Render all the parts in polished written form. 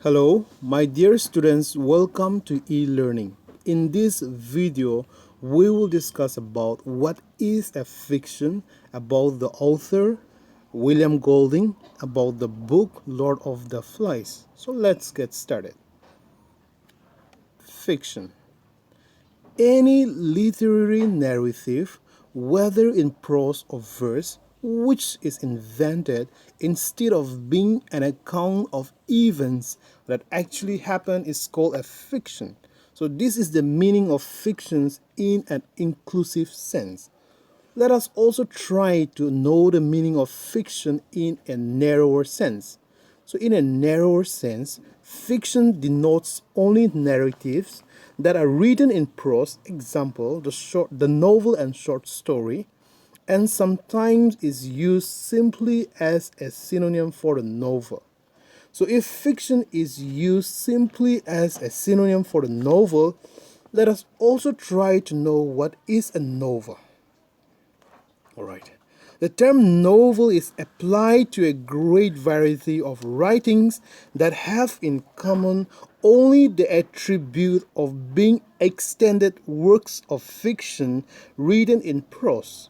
Hello, my dear students, welcome to e-learning. In this video, we will discuss about what is a fiction, about the author, William Golding, about the book Lord of the Flies. So let's get started. Fiction. Any literary narrative, whether in prose or verse, which is invented instead of being an account of events that actually happen, is called a fiction. So, this is the meaning of fictions in an inclusive sense. Let us also try to know the meaning of fiction in a narrower sense. So, in a narrower sense, fiction denotes only narratives that are written in prose, example, the novel and short story, and sometimes is used simply as a synonym for the novel. So, if fiction is used simply as a synonym for the novel, let us also try to know what is a novel. All right. The term novel is applied to a great variety of writings that have in common only the attribute of being extended works of fiction written in prose.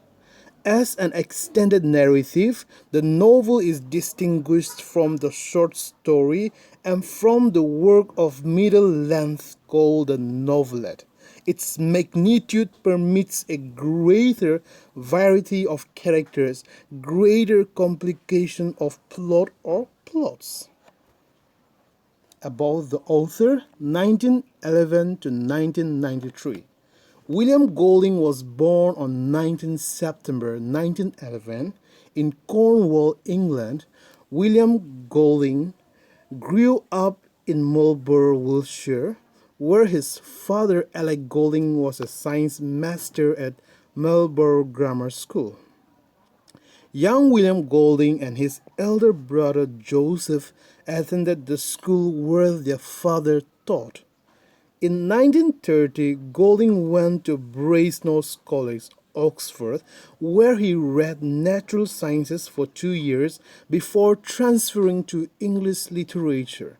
As an extended narrative, the novel is distinguished from the short story and from the work of middle length called the novelette. Its magnitude permits a greater variety of characters, greater complication of plot or plots. About the author, 1911 to 1993. William Golding was born on 19 September 1911 in Cornwall, England. William Golding grew up in Marlborough, Wiltshire, where his father, Alec Golding, was a science master at Marlborough Grammar School. Young William Golding and his elder brother Joseph attended the school where their father taught. In 1930, Golding went to Brasenose College, Oxford, where he read natural sciences for 2 years before transferring to English literature.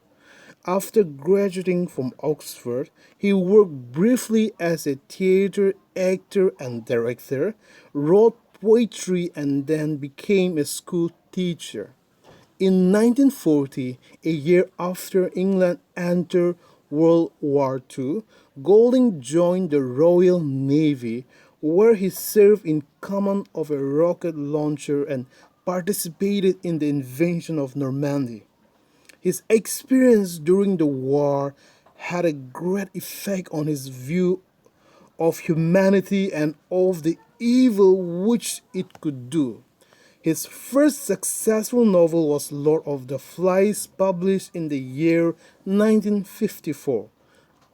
After graduating from Oxford, he worked briefly as a theater actor and director, wrote poetry, and then became a school teacher. In 1940, a year after England entered World War II, Golding joined the Royal Navy, where he served in command of a rocket launcher and participated in the invasion of Normandy. His experience during the war had a great effect on his view of humanity and of the evil which it could do. His first successful novel was Lord of the Flies, published in the year 1954.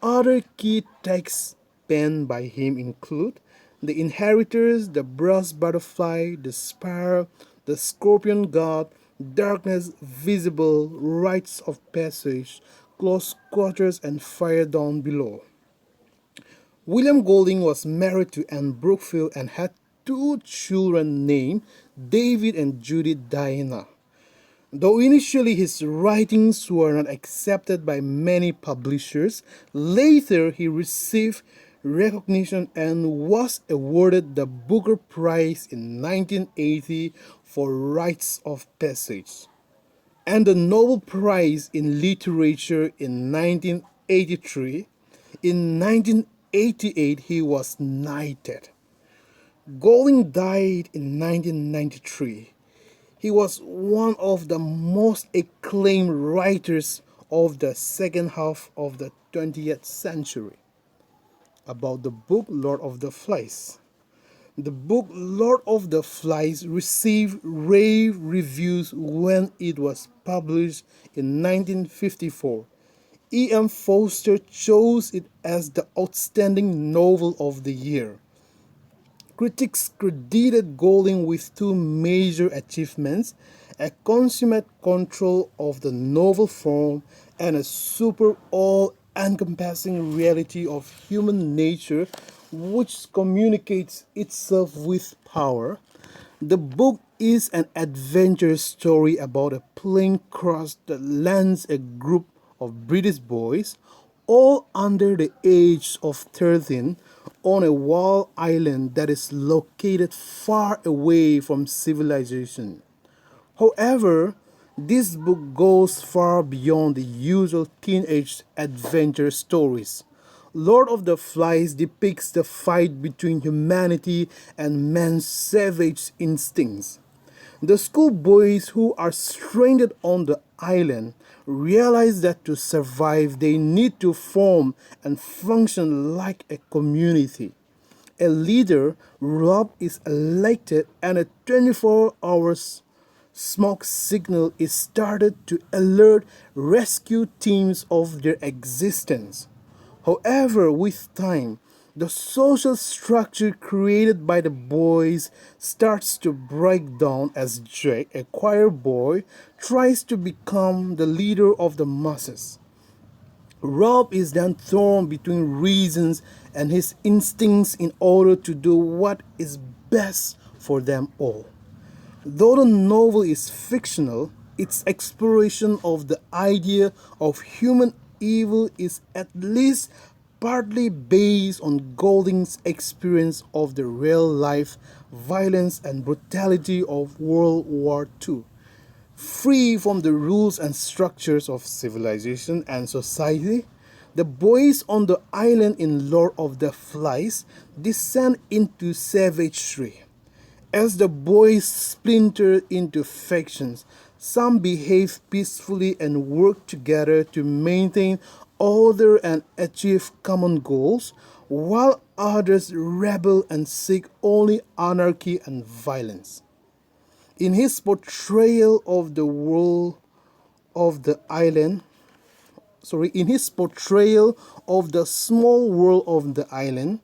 Other key texts penned by him include The Inheritors, The Brass Butterfly, The Sparrow, The Scorpion God, Darkness Visible, Rites of Passage, Close Quarters, and Fire Down Below. William Golding was married to Anne Brookfield and had two children named David and Judith Diana. Though initially his writings were not accepted by many publishers, later he received recognition and was awarded the Booker Prize in 1980 for Rites of Passage and the Nobel Prize in Literature in 1983. In 1988, he was knighted. Golding died in 1993. He was one of the most acclaimed writers of the second half of the 20th century. About the book Lord of the Flies. The book Lord of the Flies received rave reviews when it was published in 1954. E.M. Forster chose it as the outstanding novel of the year. Critics credited Golding with two major achievements: a consummate control of the novel form and a super all-encompassing reality of human nature which communicates itself with power. The book is an adventure story about a plane crash that lands a group of British boys, all under the age of 13, on a wild island that is located far away from civilization. However, this book goes far beyond the usual teenage adventure stories. Lord of the Flies depicts the fight between humanity and man's savage instincts. The schoolboys who are stranded on the island realize that to survive they need to form and function like a community. A leader, Rob, is elected and a 24 hours smoke signal is started to alert rescue teams of their existence. However, with time, the social structure created by the boys starts to break down as Jake, a choir boy, tries to become the leader of the masses. Rob is then thrown between reasons and his instincts in order to do what is best for them all. Though the novel is fictional, its exploration of the idea of human evil is at least partly based on Golding's experience of the real life violence and brutality of World War II. Free from the rules and structures of civilization and society, the boys on the island in Lord of the Flies descend into savagery. As the boys splinter into factions, some behave peacefully and work together to maintain order and achieve common goals, while others rebel and seek only anarchy and violence. In his portrayal of the world of the island, in his portrayal of the small world of the island,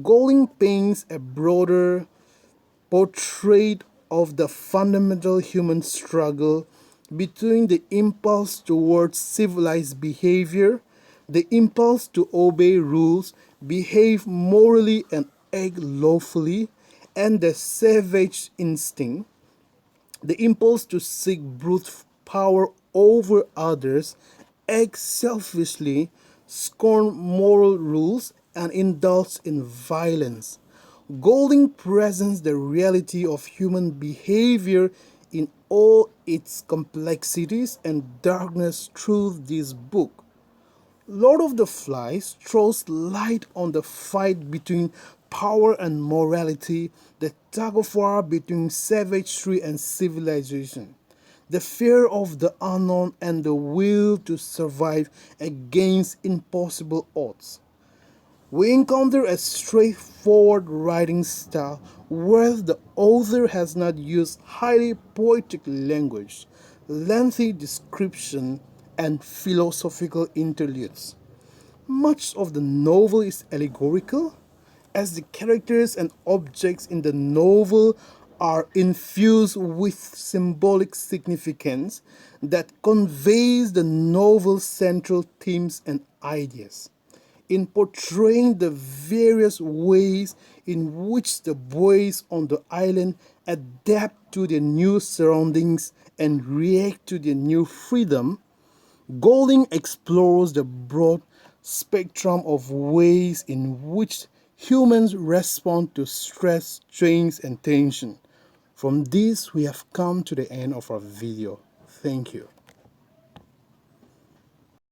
Golding paints a broader portrait of the fundamental human struggle between the impulse towards civilized behavior, the impulse to obey rules, behave morally and act lawfully, and the savage instinct, the impulse to seek brute power over others, act selfishly, scorn moral rules, and indulge in violence. Golding presents the reality of human behavior in all its complexities and darkness through this book. Lord of the Flies throws light on the fight between power and morality, the tug of war between savagery and civilization, the fear of the unknown, and the will to survive against impossible odds. We encounter a straightforward writing style where the author has not used highly poetic language, lengthy description, and philosophical interludes. Much of the novel is allegorical, as the characters and objects in the novel are infused with symbolic significance that conveys the novel's central themes and ideas. In portraying the various ways in which the boys on the island adapt to their new surroundings and react to their new freedom, Golding explores the broad spectrum of ways in which humans respond to stress, change, and tension. From this, we have come to the end of our video. Thank you.